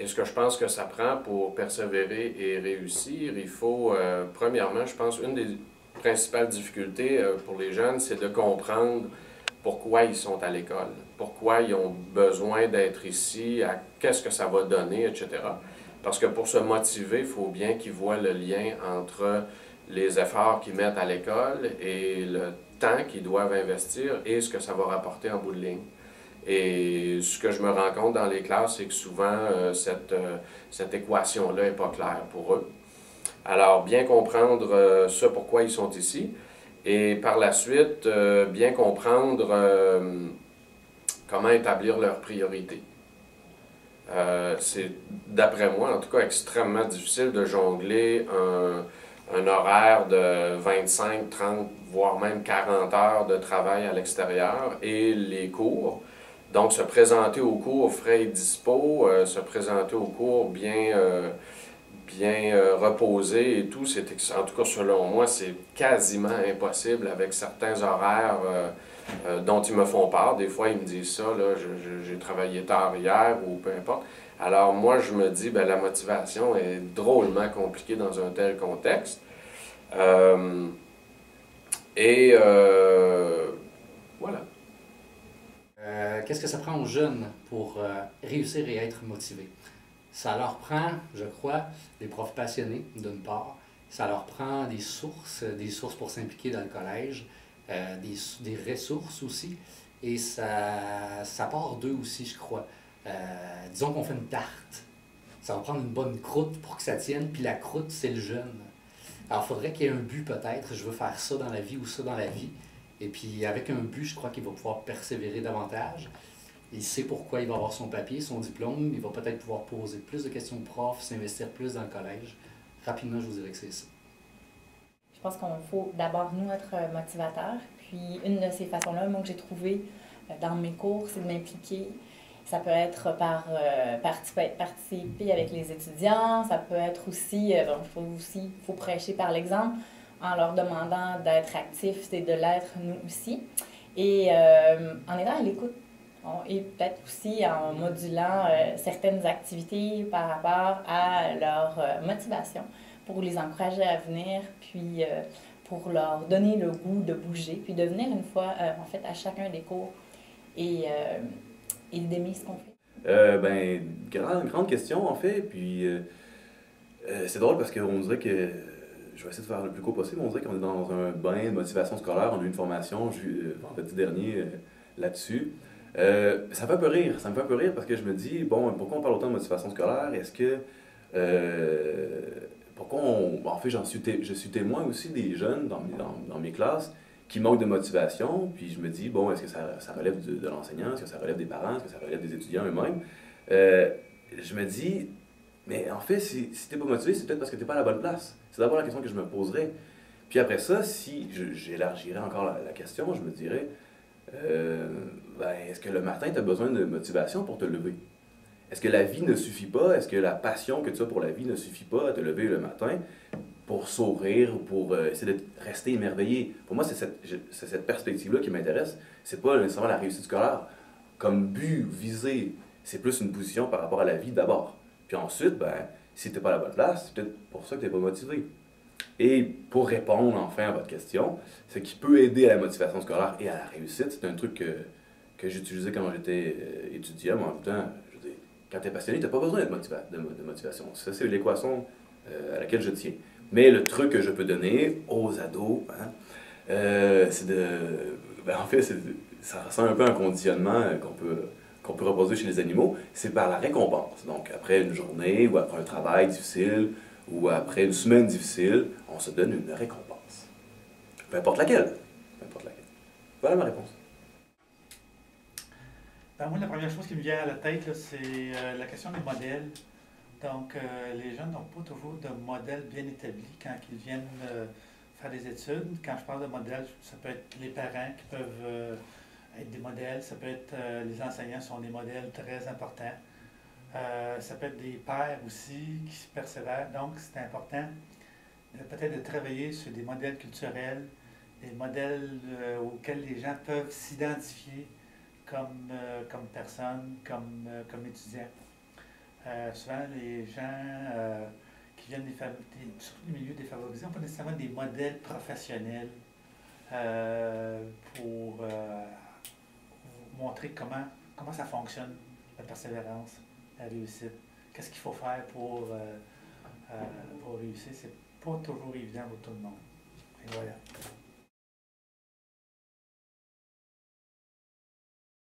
Et ce que je pense que ça prend pour persévérer et réussir, il faut, premièrement, je pense, une des principales difficultés pour les jeunes, c'est de comprendre pourquoi ils sont à l'école, pourquoi ils ont besoin d'être ici, à qu'est-ce que ça va donner, etc. Parce que pour se motiver, il faut bien qu'ils voient le lien entre les efforts qu'ils mettent à l'école et le temps qu'ils doivent investir et ce que ça va rapporter en bout de ligne. Et ce que je me rends compte dans les classes, c'est que souvent, cette équation-là n'est pas claire pour eux. Alors, bien comprendre ce pourquoi ils sont ici et par la suite, bien comprendre comment établir leurs priorités. C'est, d'après moi, en tout cas, extrêmement difficile de jongler un horaire de 25, 30, voire même 40 heures de travail à l'extérieur et les cours. Donc, se présenter au cours frais et dispo, se présenter au cours bien reposé et tout, c'est, en tout cas selon moi, c'est quasiment impossible avec certains horaires dont ils me font part. Des fois, ils me disent ça, là, j'ai travaillé tard hier ou peu importe. Alors moi, je me dis, ben, la motivation est drôlement compliquée dans un tel contexte. Euh, voilà. Qu'est-ce que ça prend aux jeunes pour réussir et être motivés? Ça leur prend, je crois, des profs passionnés, d'une part. Ça leur prend des sources pour s'impliquer dans le collège, des ressources aussi. Et ça part d'eux aussi, je crois. Disons qu'on fait une tarte. Ça va prendre une bonne croûte pour que ça tienne, puis la croûte, c'est le jeune. Alors, il faudrait qu'il y ait un but peut-être. Je veux faire ça dans la vie ou ça dans la vie. Et puis, avec un but, je crois qu'il va pouvoir persévérer davantage. Il sait pourquoi il va avoir son papier, son diplôme. Il va peut-être pouvoir poser plus de questions de prof, s'investir plus dans le collège. Rapidement, je vous dirais que c'est ça. Je pense qu'on faut d'abord, nous, être motivateur. Puis, une de ces façons-là, moi, que j'ai trouvé dans mes cours, c'est de m'impliquer. Ça peut être par participer avec les étudiants. Ça peut être aussi, faut prêcher par l'exemple en leur demandant d'être actifs, c'est de l'être nous aussi. Et en étant à l'écoute, et peut-être aussi en modulant certaines activités par rapport à leur motivation pour les encourager à venir, puis pour leur donner le goût de bouger, puis de venir une fois, en fait, à chacun des cours et d'aimer ce qu'on fait. Grande question en fait, puis c'est drôle parce qu'on dirait que, je vais essayer de faire le plus court possible, on dirait qu'on est dans un bain de motivation scolaire, on a eu une formation vendredi dernier là-dessus. Ça me fait un peu rire, ça me fait un peu rire parce que je me dis, bon, pourquoi on parle autant de motivation scolaire? Est-ce que, en fait, je suis témoin aussi des jeunes dans mes classes qui manquent de motivation, puis je me dis, bon, est-ce que ça relève de l'enseignant, est-ce que ça relève des parents, est-ce que ça relève des étudiants eux-mêmes? Je me dis, mais en fait, si t'es pas motivé, c'est peut-être parce que t'es pas à la bonne place. C'est d'abord la question que je me poserais. Puis après ça, si j'élargirais encore la question, je me dirais, est-ce que le matin, tu as besoin de motivation pour te lever? Est-ce que la vie ne suffit pas? Est-ce que la passion que tu as pour la vie ne suffit pas à te lever le matin pour sourire ou pour essayer de rester émerveillé? Pour moi, c'est cette perspective-là qui m'intéresse. C'est pas nécessairement la réussite scolaire. Comme but visé, c'est plus une position par rapport à la vie d'abord. Puis ensuite, si tu n'es pas à la bonne place, c'est peut-être pour ça que tu n'es pas motivé. Et pour répondre enfin à votre question, ce qui peut aider à la motivation scolaire et à la réussite, c'est un truc que j'utilisais quand j'étais étudiant, mais en même temps, je veux dire, quand tu es passionné, tu n'as pas besoin de motivation. Ça, c'est l'équation à laquelle je tiens. Mais le truc que je peux donner aux ados, hein, c'est de... en fait, ça ressemble un peu à un conditionnement qu'on peut reposer chez les animaux, c'est par la récompense. Donc, après une journée ou après un travail difficile, ou après une semaine difficile, on se donne une récompense. Peu importe laquelle. Peu importe laquelle. Voilà ma réponse. Moi, la première chose qui me vient à la tête, là, c'est la question des modèles. Donc, les jeunes n'ont pas toujours de modèles bien établis quand ils viennent faire des études. Quand je parle de modèles, ça peut être les parents qui peuvent être des modèles, ça peut être les enseignants sont des modèles très importants. Ça peut être des pères aussi qui se persévèrent. Donc, c'est important peut-être de travailler sur des modèles culturels, des modèles auxquels les gens peuvent s'identifier comme personnes, comme étudiants. Souvent, les gens qui viennent surtout des milieux défavorisés n'ont pas nécessairement des modèles professionnels pour vous montrer comment ça fonctionne, la persévérance, la réussite. Qu'est-ce qu'il faut faire pour réussir? C'est pas toujours évident pour tout le monde. Et voilà.